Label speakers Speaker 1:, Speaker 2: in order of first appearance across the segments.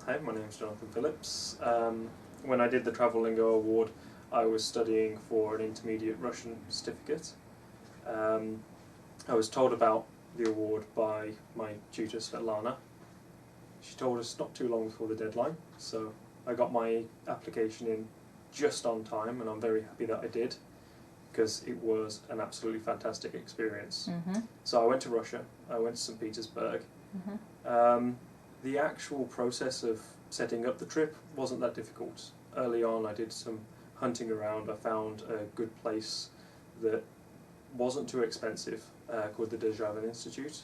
Speaker 1: Hi, my name's Jonathan Phillips. When I did the Travel LinGO Award, I was studying for an intermediate Russian certificate. I was told about the award by my tutor Svetlana. She told us not too long before the deadline, so I got my application in just on time, and I'm very happy that I did, because it was an absolutely fantastic experience. So I went to Russia, I went to St. Petersburg. The actual process of setting up the trip wasn't that difficult. Early on I did some hunting around. I found a good place that wasn't too expensive, called the UCLan Institute.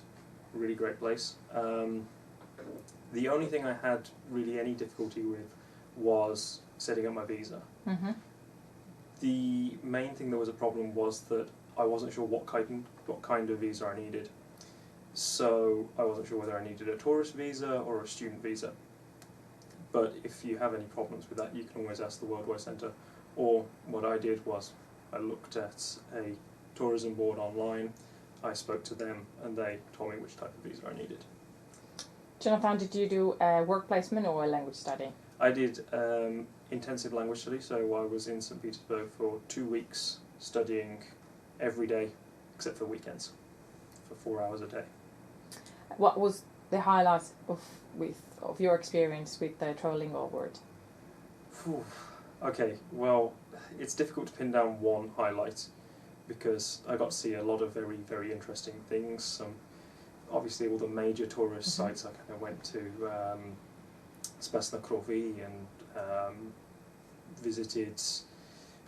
Speaker 1: Really great place. The only thing I had really any difficulty with was setting up my visa. The main thing that was a problem was that I wasn't sure what kind of visa I needed. So I wasn't sure whether I needed a tourist visa or a student visa. But if you have any problems with that, you can always ask the Worldwide Centre. Or what I did was I looked at a tourism board online, I spoke to them, and they told me which type of visa I needed.
Speaker 2: Jonathan, did you do a work placement or a language study?
Speaker 1: I did intensive language study, so I was in St. Petersburg for 2 weeks studying every day except for weekends for 4 hours a day.
Speaker 2: What was the highlight of your experience with the Travel LinGO Award?
Speaker 1: Okay, well, it's difficult to pin down one highlight because I got to see a lot of very, very interesting things. Obviously all the major tourist sites. I kind of went to Spas na Krovi and visited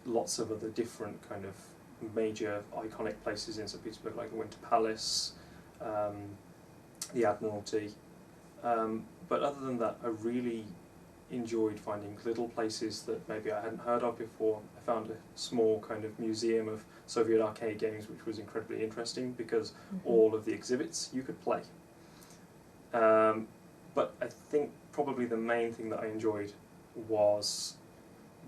Speaker 1: lots of other different kind of major iconic places in St. Petersburg, like the Winter Palace, the Admiralty. But other than that, I really enjoyed finding little places that maybe I hadn't heard of before. I found a small kind of museum of Soviet arcade games, which was incredibly interesting because all of the exhibits you could play. But I think probably the main thing that I enjoyed was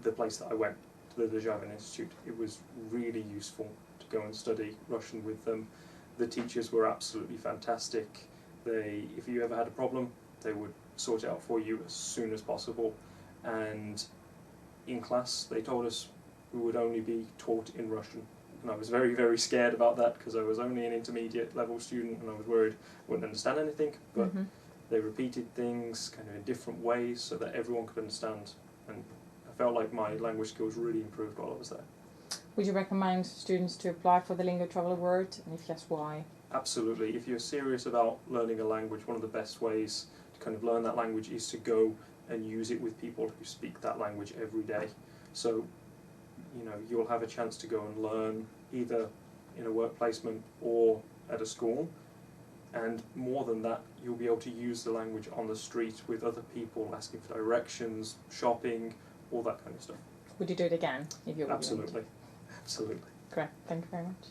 Speaker 1: the place that I went, to the UCLan Institute. It was really useful to go and study Russian with them. The teachers were absolutely fantastic. If you ever had a problem, they would sort it out for you as soon as possible. And in class, they told us we would only be taught in Russian. And I was very, very scared about that because I was only an intermediate level student and I was worried I wouldn't understand anything. But they repeated things kind of in different ways so that everyone could understand. And I felt like my language skills really improved while I was there.
Speaker 2: Would you recommend students to apply for the LinGO Travel Award? And if yes, why?
Speaker 1: Absolutely. If you're serious about learning a language, one of the best ways to kind of learn that language is to go and use it with people who speak that language every day. So, you'll have a chance to go and learn either in a work placement or at a school. And more than that, you'll be able to use the language on the street with other people, asking for directions, shopping, all that kind of stuff.
Speaker 2: Would you do it again if you were?
Speaker 1: Absolutely. Absolutely.
Speaker 2: Great. Thank you very much.